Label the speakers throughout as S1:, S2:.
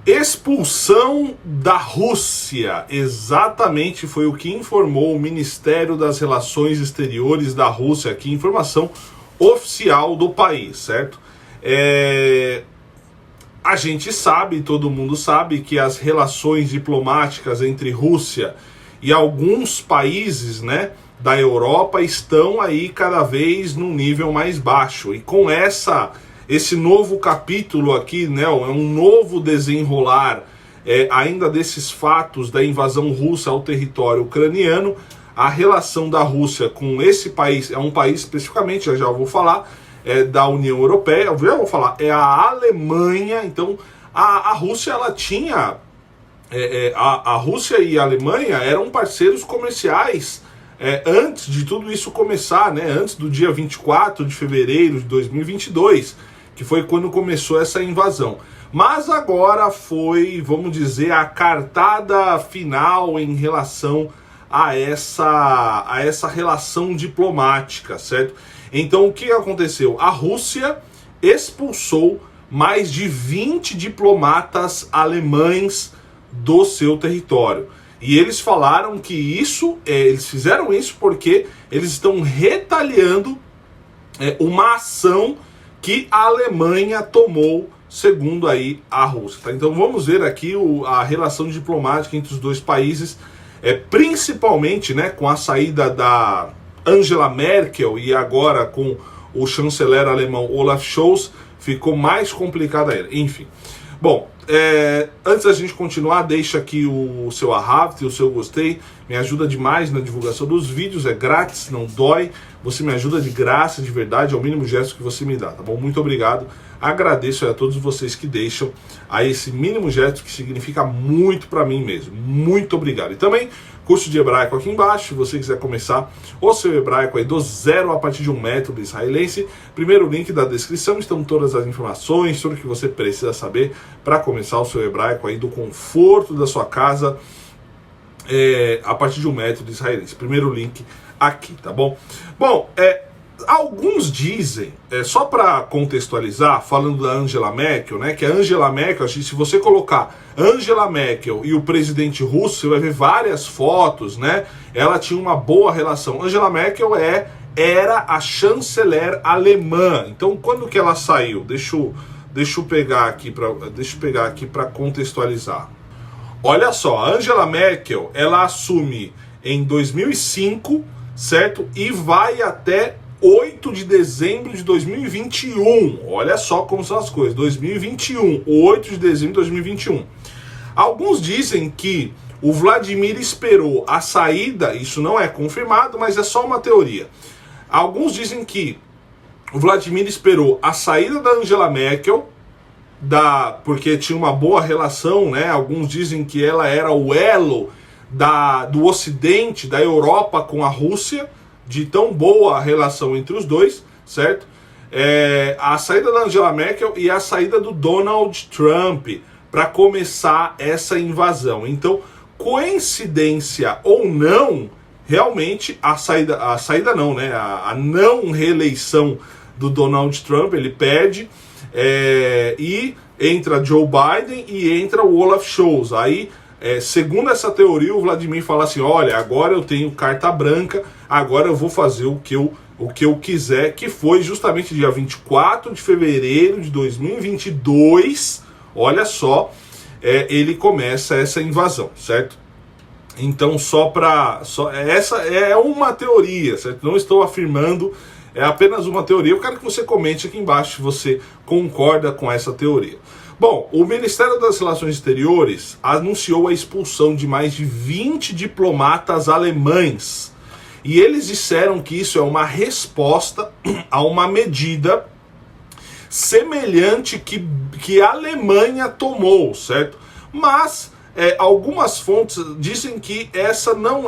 S1: Expulsão da Rússia, exatamente foi o que informou o Ministério das Relações Exteriores da Rússia, aqui, informação oficial do país, certo? A gente sabe, todo mundo sabe, que as relações diplomáticas entre Rússia e alguns países, né, da Europa estão aí cada vez num nível mais baixo, e com esse novo capítulo aqui, né, é um novo desenrolar ainda desses fatos da invasão russa ao território ucraniano. A relação da Rússia com esse país, é um país especificamente, já vou falar, da União Europeia, eu vou falar, é a Alemanha. Então a Rússia, ela tinha, a Rússia e a Alemanha eram parceiros comerciais antes de tudo isso começar, né, antes do dia 24 de fevereiro de 2022, que foi quando começou essa invasão. Mas agora foi, vamos dizer, a cartada final em relação a essa relação diplomática, certo? Então o que aconteceu? A Rússia expulsou mais de 20 diplomatas alemães do seu território. E eles falaram que eles fizeram isso porque eles estão retaliando uma ação que a Alemanha tomou, segundo aí a Rússia. Tá? Então vamos ver aqui a relação diplomática entre os dois países, principalmente, né, com a saída da Angela Merkel e agora com o chanceler alemão Olaf Scholz, ficou mais complicada ainda. Enfim, bom, antes da gente continuar, deixa aqui o seu arraste, o seu gostei, me ajuda demais na divulgação dos vídeos, é grátis, não dói, você me ajuda de graça, de verdade, é o mínimo gesto que você me dá, tá bom? Muito obrigado, agradeço a todos vocês que deixam a esse mínimo gesto que significa muito pra mim mesmo, muito obrigado. E também, curso de hebraico aqui embaixo, se você quiser começar o seu hebraico aí do zero a partir de um método israelense, primeiro link da descrição, estão todas as informações, tudo que você precisa saber para começar o seu hebraico aí do conforto da sua casa, a partir de um método israelense. Primeiro link aqui, tá bom? Bom, alguns dizem, só para contextualizar, falando da Angela Merkel, né, que a Angela Merkel, se você colocar Angela Merkel e o presidente russo, você vai ver várias fotos, né? Ela tinha uma boa relação. Angela Merkel era a chanceler alemã. Então, quando que ela saiu? Deixa eu pegar aqui para contextualizar. Olha só, a Angela Merkel, ela assume em 2005, certo? E vai até 8 de dezembro de 2021. Olha só como são as coisas. 2021, 8 de dezembro de 2021. Alguns dizem que o Vladimir esperou a saída, isso não é confirmado, mas é só uma teoria. Alguns dizem que o Vladimir esperou a saída da Angela Merkel, porque tinha uma boa relação, né? Alguns dizem que ela era o elo do Ocidente, da Europa com a Rússia, de tão boa a relação entre os dois, certo? A saída da Angela Merkel e a saída do Donald Trump para começar essa invasão. Então, coincidência ou não, realmente a saída não, né? A não reeleição do Donald Trump, ele perde, e entra Joe Biden e entra o Olaf Scholz. Aí, segundo essa teoria, o Vladimir fala assim: olha, agora eu tenho carta branca, agora eu vou fazer o que eu quiser, que foi justamente dia 24 de fevereiro de 2022, olha só, ele começa essa invasão, certo? Então, essa é uma teoria, certo? Não estou afirmando, é apenas uma teoria. Eu quero que você comente aqui embaixo se você concorda com essa teoria. Bom, o Ministério das Relações Exteriores anunciou a expulsão de mais de 20 diplomatas alemães. E eles disseram que isso é uma resposta a uma medida semelhante que a Alemanha tomou, certo? Mas algumas fontes dizem que essa não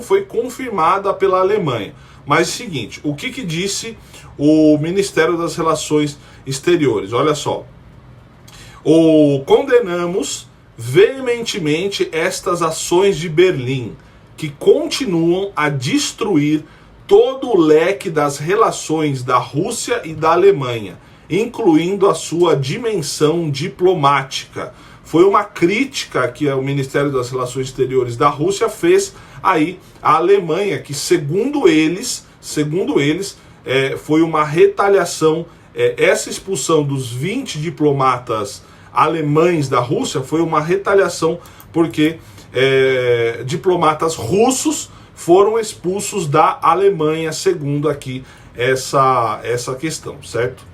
S1: foi confirmada pela Alemanha. Mas é o seguinte, o que disse o Ministério das Relações Exteriores? Olha só. Condenamos veementemente estas ações de Berlim, que continuam a destruir todo o leque das relações da Rússia e da Alemanha, incluindo a sua dimensão diplomática. Foi uma crítica que o Ministério das Relações Exteriores da Rússia fez aí à Alemanha, que segundo eles, foi uma retaliação. Essa expulsão dos 20 diplomatas alemães da Rússia foi uma retaliação porque diplomatas russos foram expulsos da Alemanha, segundo aqui essa questão, certo?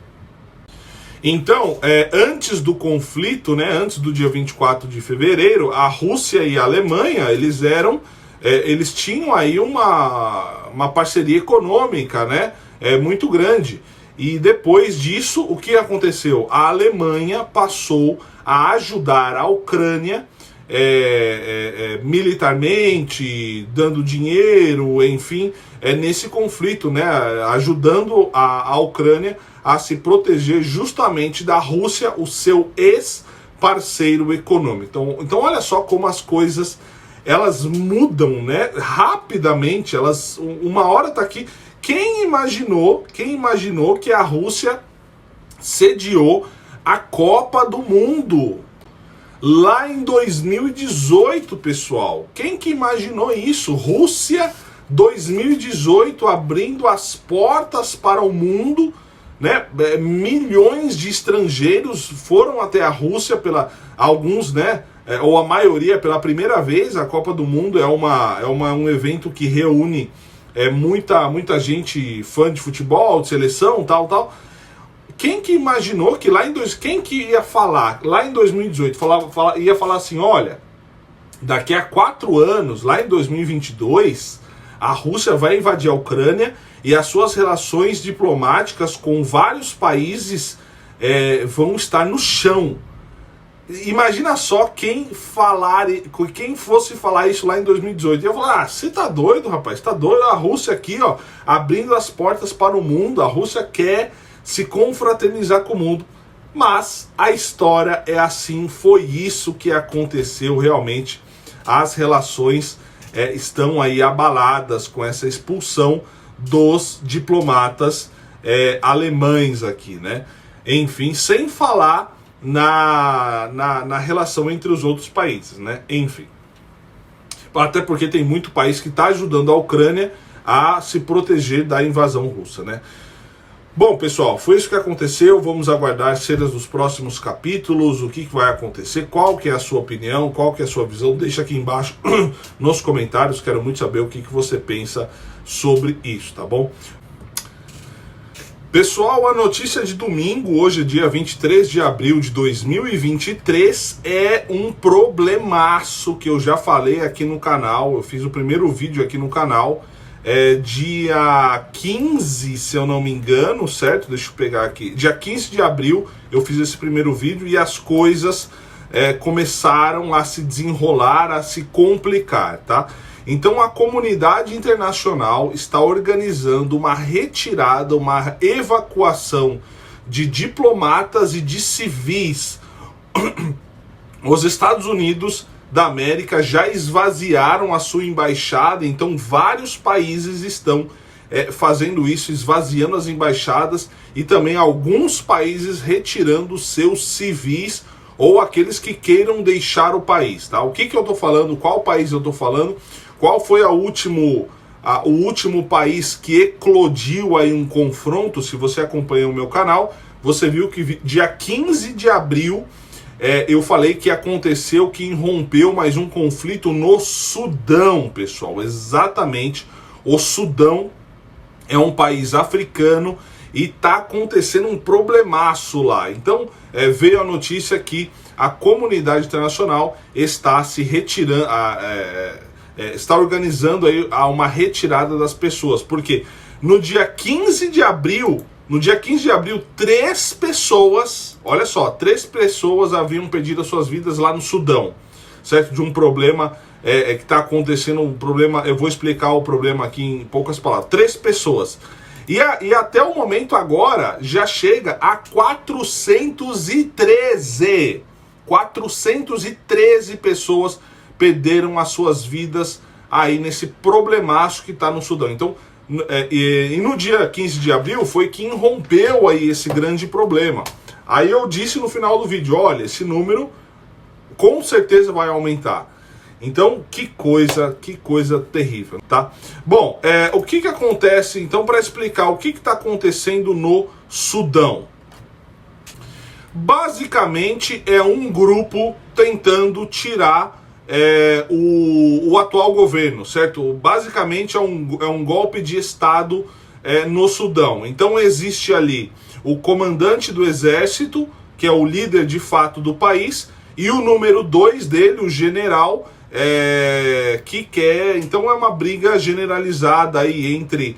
S1: Então, antes do conflito, né, antes do dia 24 de fevereiro, a Rússia e a Alemanha, eles tinham aí uma parceria econômica, né, muito grande. E depois disso, o que aconteceu? A Alemanha passou a ajudar a Ucrânia militarmente, dando dinheiro, enfim, nesse conflito, né, ajudando a Ucrânia a se proteger justamente da Rússia, o seu ex-parceiro econômico. Então olha só como as coisas elas mudam, né, rapidamente. Uma hora tá aqui. Quem imaginou que a Rússia sediou a Copa do Mundo lá em 2018, pessoal? Quem que imaginou isso? Rússia 2018 abrindo as portas para o mundo, né? Milhões de estrangeiros foram até a Rússia, alguns, né? Ou a maioria pela primeira vez. A Copa do Mundo é um evento que reúne muita gente fã de futebol, de seleção, tal. Quem que imaginou que quem que ia falar lá em 2018, ia falar assim, olha, daqui a 4 anos, lá em 2022, a Rússia vai invadir a Ucrânia e as suas relações diplomáticas com vários países vão estar no chão. Imagina só quem fosse falar isso lá em 2018. Eu ia falar, você tá doido, rapaz? Tá doido? A Rússia aqui, ó, abrindo as portas para o mundo. A Rússia quer se confraternizar com o mundo. Mas a história é assim, foi isso que aconteceu realmente. As relações estão aí abaladas com essa expulsão dos diplomatas alemães aqui, né? Enfim, sem falar na relação entre os outros países, né? Enfim. Até porque tem muito país que está ajudando a Ucrânia a se proteger da invasão russa, né? Bom, pessoal, foi isso que aconteceu. Vamos aguardar cenas dos próximos capítulos, o que vai acontecer, qual que é a sua opinião, qual que é a sua visão. Deixa aqui embaixo nos comentários, quero muito saber o que você pensa sobre isso, tá bom? Pessoal, a notícia de domingo, hoje dia 23 de abril de 2023, é um problemaço que eu já falei aqui no canal. Eu fiz o primeiro vídeo aqui no canal, dia 15, se eu não me engano, certo? Deixa eu pegar aqui. Dia 15 de abril eu fiz esse primeiro vídeo e as coisas começaram a se desenrolar, a se complicar, tá? Então a comunidade internacional está organizando uma retirada, uma evacuação de diplomatas e de civis. Os Estados Unidos da América já esvaziaram a sua embaixada, então vários países estão fazendo isso, esvaziando as embaixadas, e também alguns países retirando seus civis ou aqueles que queiram deixar o país, tá? O que eu tô falando? Qual país eu tô falando? Qual foi o último país que eclodiu aí um confronto? Se você acompanhou o meu canal, você viu que dia 15 de abril eu falei que aconteceu, que irrompeu mais um conflito no Sudão, pessoal. Exatamente, o Sudão é um país africano e tá acontecendo um problemaço lá. Então veio a notícia que a comunidade internacional está se retirando, está organizando aí uma retirada das pessoas, porque no dia 15 de abril, 3 pessoas, olha só, 3 pessoas haviam perdido as suas vidas lá no Sudão, certo? De um problema que está acontecendo, um problema, eu vou explicar o problema aqui em poucas palavras. 3 pessoas. E até o momento agora já chega a 413. 413 pessoas perderam as suas vidas aí nesse problemaço que está no Sudão. Então, E no dia 15 de abril foi que irrompeu aí esse grande problema. Aí eu disse no final do vídeo, olha, esse número com certeza vai aumentar. Então, que coisa terrível, tá? Bom, o que acontece, então, para explicar o que está acontecendo no Sudão? Basicamente, é um grupo tentando tirar o atual governo, certo? Basicamente, é um golpe de Estado no Sudão. Então, existe ali o comandante do exército, que é o líder de fato do país, e o número 2 dele, o general, que quer. Então é uma briga generalizada aí entre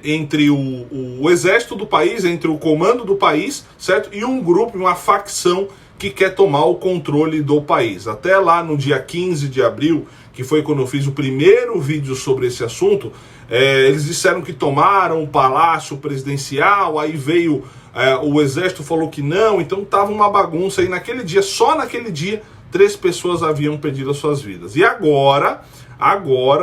S1: entre o exército do país, entre o comando do país, certo? E um grupo, uma facção que quer tomar o controle do país. Até lá no dia 15 de abril, que foi quando eu fiz o primeiro vídeo sobre esse assunto, eles disseram que tomaram o palácio presidencial, aí veio o exército, falou que não, então tava uma bagunça, e naquele dia, só naquele dia, 3 pessoas haviam perdido as suas vidas. E agora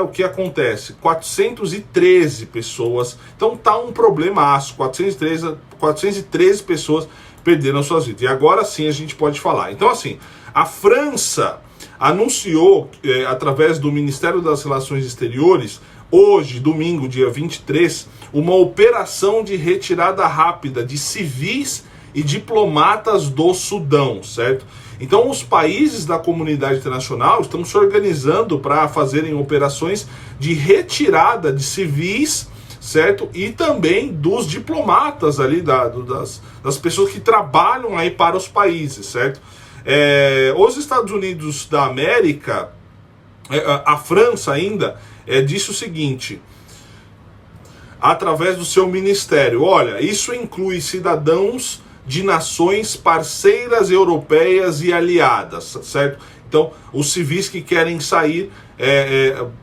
S1: o que acontece? 413 pessoas, então tá um problemaço, 413 pessoas perderam as suas vidas. E agora sim a gente pode falar. Então assim, a França anunciou, através do Ministério das Relações Exteriores, hoje, domingo, dia 23, uma operação de retirada rápida de civis e diplomatas do Sudão, certo? Então os países da comunidade internacional estão se organizando para fazerem operações de retirada de civis, certo? E também dos diplomatas ali, das pessoas que trabalham aí para os países, certo? Os Estados Unidos da América, a França ainda, disse o seguinte, através do seu ministério, olha, isso inclui cidadãos de nações parceiras europeias e aliadas, certo? Então, os civis que querem sair,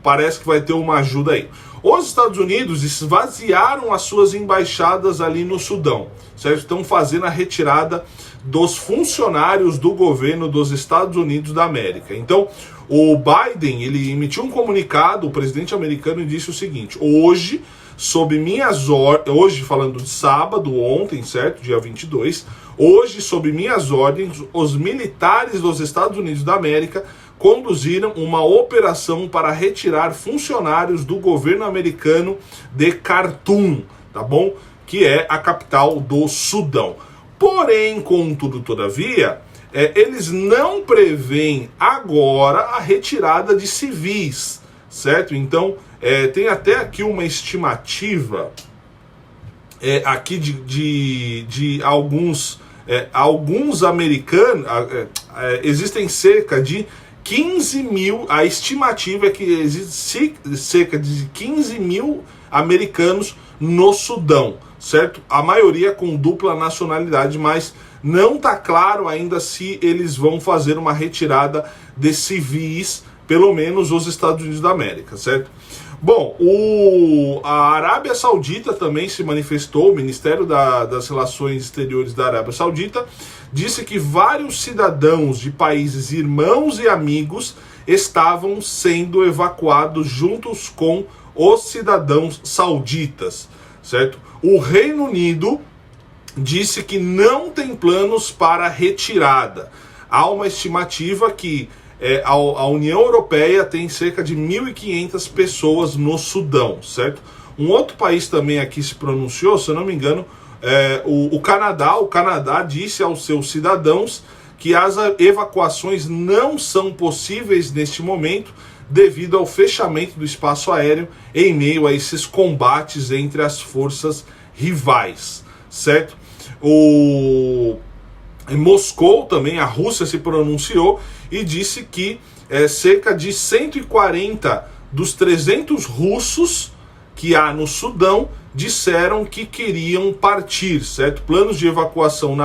S1: parece que vai ter uma ajuda aí. Os Estados Unidos esvaziaram as suas embaixadas ali no Sudão, certo? Estão fazendo a retirada dos funcionários do governo dos Estados Unidos da América. Então, o Biden, ele emitiu um comunicado, o presidente americano, e disse o seguinte, hoje, sob minhas ordens, hoje falando de sábado, ontem, certo? Dia 22, hoje, sob minhas ordens, os militares dos Estados Unidos da América conduziram uma operação para retirar funcionários do governo americano de Khartoum, tá bom? Que é a capital do Sudão. Porém, contudo, todavia, eles não prevêem agora a retirada de civis, certo? Então, tem até aqui uma estimativa aqui de alguns americanos, existem cerca de 15 mil, a estimativa é que existe cerca de 15 mil americanos no Sudão, certo? A maioria com dupla nacionalidade, mas não está claro ainda se eles vão fazer uma retirada de civis, pelo menos os Estados Unidos da América, certo? Bom, a Arábia Saudita também se manifestou, o Ministério das Relações Exteriores da Arábia Saudita disse que vários cidadãos de países irmãos e amigos estavam sendo evacuados juntos com os cidadãos sauditas, certo? O Reino Unido disse que não tem planos para retirada. Há uma estimativa que a União Europeia tem cerca de 1.500 pessoas no Sudão, certo? Um outro país também aqui se pronunciou, se eu não me engano, o Canadá. O Canadá disse aos seus cidadãos que as evacuações não são possíveis neste momento devido ao fechamento do espaço aéreo em meio a esses combates entre as forças rivais, certo? Em Moscou também, a Rússia se pronunciou e disse que cerca de 140 dos 300 russos que há no Sudão disseram que queriam partir, certo? Planos de evacuação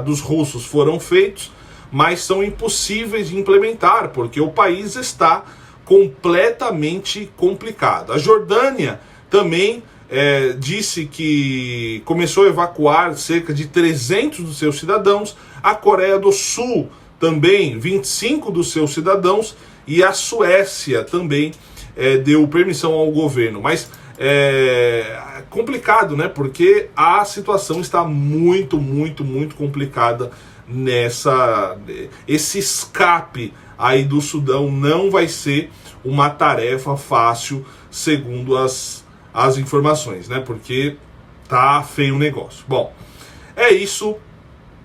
S1: dos russos foram feitos, mas são impossíveis de implementar, porque o país está completamente complicado. A Jordânia também disse que começou a evacuar cerca de 300 dos seus cidadãos, a Coreia do Sul também 25 dos seus cidadãos, e a Suécia também deu permissão ao governo, mas é complicado, né? Porque a situação está muito complicada esse escape aí do Sudão não vai ser uma tarefa fácil, segundo as informações, né? Porque tá feio o negócio. Bom, é isso.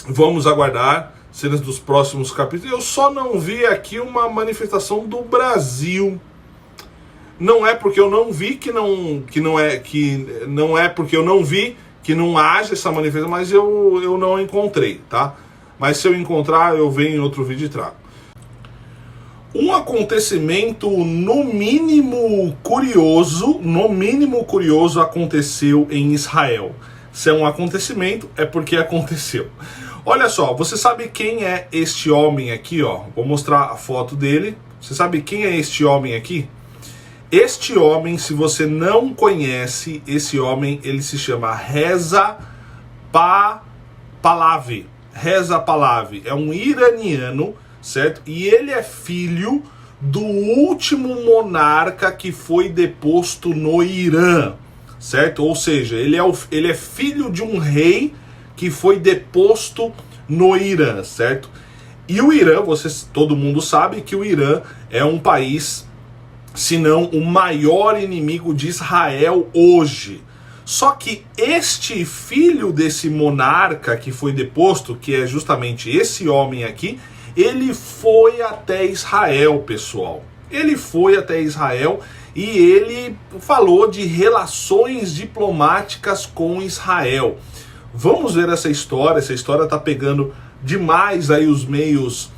S1: Vamos aguardar cenas dos próximos capítulos. Eu só não vi aqui uma manifestação do Brasil. Não é porque eu não vi que não é porque eu não vi que não haja essa manifestação, mas eu não encontrei, tá? Mas se eu encontrar, eu venho em outro vídeo e trago. Um acontecimento no mínimo curioso aconteceu em Israel. Se é um acontecimento, é porque aconteceu. Olha só, você sabe quem é este homem aqui, ó? Vou mostrar a foto dele. Você sabe quem é este homem aqui? Este homem, se você não conhece esse homem, ele se chama Reza Pahlavi. Reza Pahlavi é um iraniano, certo? E ele é filho do último monarca que foi deposto no Irã, certo? Ou seja, ele é filho de um rei que foi deposto no Irã, certo? E o Irã, todo mundo sabe que o Irã é um país, se não o maior inimigo de Israel hoje. Só que este filho desse monarca que foi deposto, que é justamente esse homem aqui, ele foi até Israel, pessoal. Ele foi até Israel e ele falou de relações diplomáticas com Israel. Vamos ver essa história. Essa história tá pegando demais aí os meios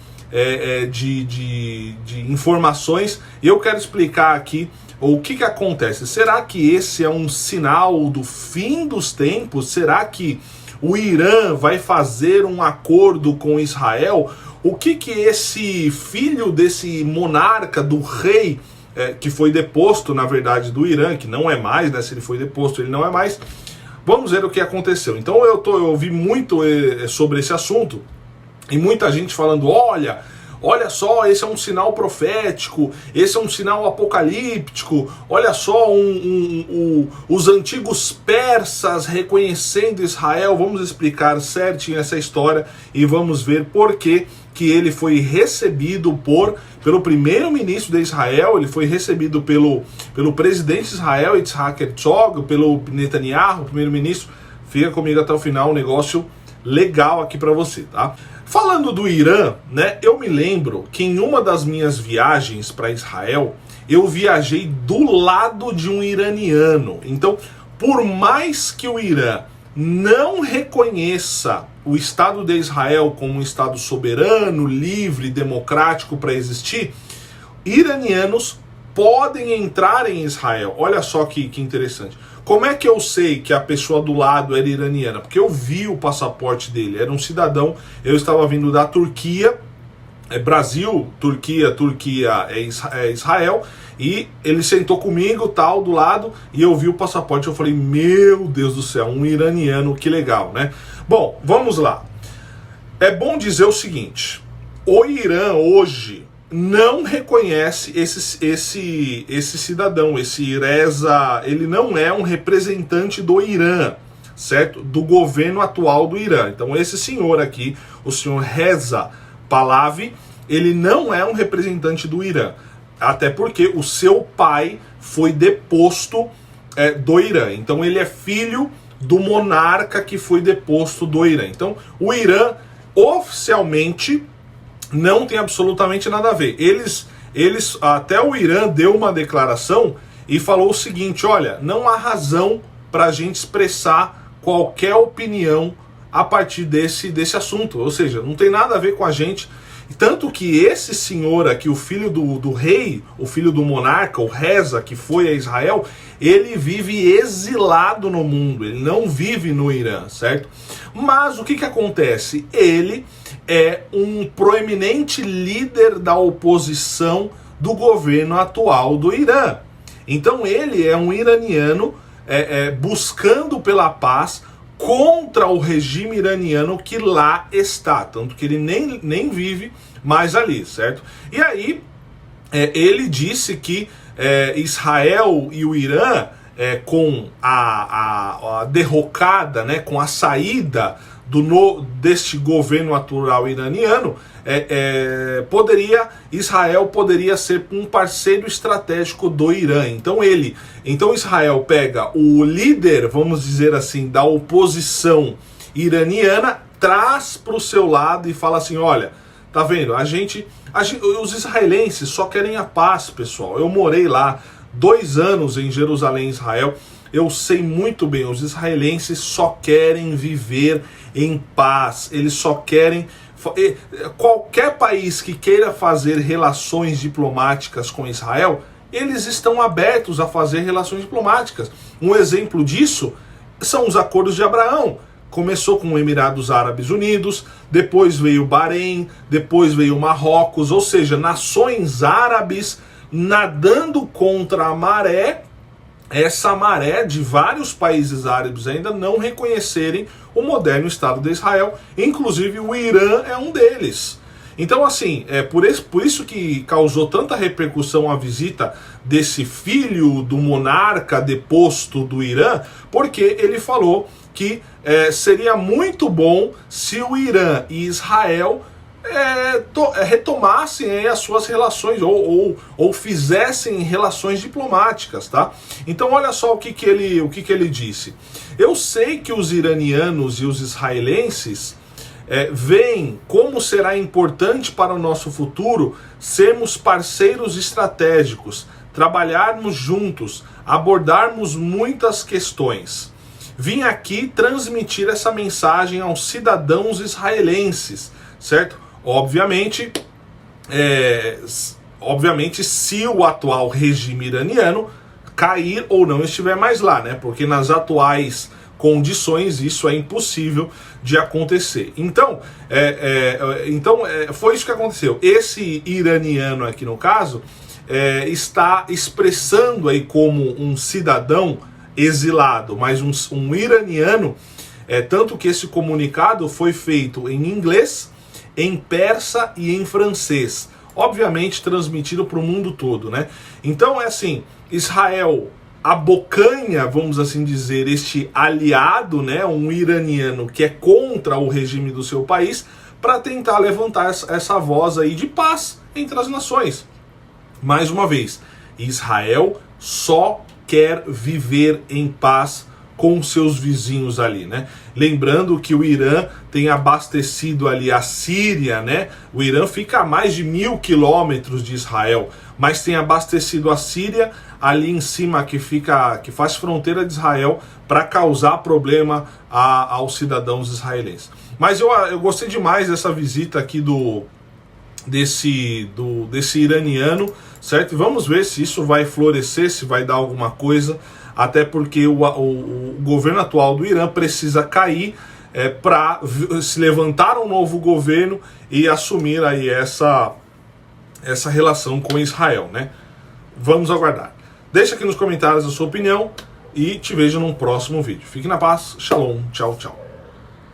S1: de informações. E eu quero explicar aqui o que acontece. Será que esse é um sinal do fim dos tempos? Será que o Irã vai fazer um acordo com Israel? O que esse filho desse monarca, do rei, que foi deposto, na verdade, do Irã, que não é mais, né? Se ele foi deposto, ele não é mais. Vamos ver o que aconteceu. Então eu ouvi muito sobre esse assunto, e muita gente falando, olha só, esse é um sinal profético, esse é um sinal apocalíptico, olha só, os antigos persas reconhecendo Israel. Vamos explicar certinho essa história e vamos ver por que ele foi recebido pelo primeiro-ministro de Israel, ele foi recebido pelo presidente de Israel, Yitzhak Herzog, pelo Netanyahu, primeiro-ministro. Fica comigo até o final, um negócio legal aqui para você, tá? Falando do Irã, né, eu me lembro que em uma das minhas viagens para Israel, eu viajei do lado de um iraniano. Então, por mais que o Irã não reconheça o Estado de Israel como um Estado soberano, livre, democrático para existir, iranianos podem entrar em Israel. Olha só que interessante. Como é que eu sei que a pessoa do lado era iraniana? Porque eu vi o passaporte dele, era um cidadão. Eu estava vindo da Turquia, Brasil, Turquia é Israel, e ele sentou comigo, tal, do lado, e eu vi o passaporte. Eu falei, meu Deus do céu, um iraniano, que legal, né? Bom, vamos lá. É bom dizer o seguinte: o Irã hoje não reconhece esse cidadão, esse Reza. Ele não é um representante do Irã, certo? Do governo atual do Irã. Então esse senhor aqui, o senhor Reza Pahlavi, ele não é um representante do Irã, até porque o seu pai foi deposto do Irã. Então ele é filho do monarca que foi deposto do Irã. Então o Irã oficialmente não tem absolutamente nada a ver. Até o Irã deu uma declaração e falou o seguinte: olha, não há razão para a gente expressar qualquer opinião a partir desse assunto. Ou seja, não tem nada a ver com a gente. Tanto que esse senhor aqui, o filho do rei, o filho do monarca, o Reza, que foi a Israel, ele vive exilado no mundo, ele não vive no Irã, certo? Mas o que acontece? Ele é um proeminente líder da oposição do governo atual do Irã. Então ele é um iraniano buscando pela paz contra o regime iraniano que lá está, tanto que ele nem vive mais ali, certo? E aí ele disse que Israel e o Irã, com a derrocada, né, com a saída deste governo atual iraniano, Israel poderia ser um parceiro estratégico do Irã. Então Israel pega o líder, vamos dizer assim, da oposição iraniana, traz para o seu lado e fala assim: olha, tá vendo? Os israelenses só querem a paz, pessoal. Eu morei lá 2 anos em Jerusalém, Israel. Eu sei muito bem, os israelenses só querem viver em paz. Eles só querem... Qualquer país que queira fazer relações diplomáticas com Israel, eles estão abertos a fazer relações diplomáticas. Um exemplo disso são os acordos de Abraão. Começou com os Emirados Árabes Unidos, depois veio o Bahrein, depois veio o Marrocos, ou seja, nações árabes nadando contra a maré, essa maré de vários países árabes ainda não reconhecerem o moderno Estado de Israel, inclusive o Irã é um deles. Então, assim, por isso que causou tanta repercussão a visita desse filho do monarca deposto do Irã, porque ele falou que seria muito bom se o Irã e Israel retomassem as suas relações ou fizessem relações diplomáticas, tá? Então olha só o que ele disse. Eu sei que os iranianos e os israelenses veem como será importante para o nosso futuro sermos parceiros estratégicos, trabalharmos juntos, abordarmos muitas questões. Vim aqui transmitir essa mensagem aos cidadãos israelenses, certo? Obviamente, se o atual regime iraniano cair ou não estiver mais lá, né? Porque nas atuais condições isso é impossível de acontecer. Então, foi isso que aconteceu. Esse iraniano aqui no caso está expressando aí como um cidadão exilado, mas um iraniano, tanto que esse comunicado foi feito em inglês, em persa e em francês, obviamente transmitido para o mundo todo, né? Então Israel abocanha, vamos assim dizer, este aliado, né, um iraniano que é contra o regime do seu país, para tentar levantar essa voz aí de paz entre as nações. Mais uma vez, Israel só quer viver em paz com seus vizinhos ali, né? Lembrando que o Irã tem abastecido ali a Síria, né? O Irã fica a mais de 1.000 quilômetros de Israel, mas tem abastecido a Síria ali em cima, que faz fronteira de Israel, para causar problema aos cidadãos israelenses. Mas eu gostei demais dessa visita aqui desse iraniano, certo? E vamos ver se isso vai florescer, se vai dar alguma coisa, até porque o governo atual do Irã precisa cair para se levantar um novo governo e assumir aí essa relação com Israel, né? Vamos aguardar. Deixa aqui nos comentários a sua opinião e te vejo num próximo vídeo. Fique na paz, shalom, tchau, tchau.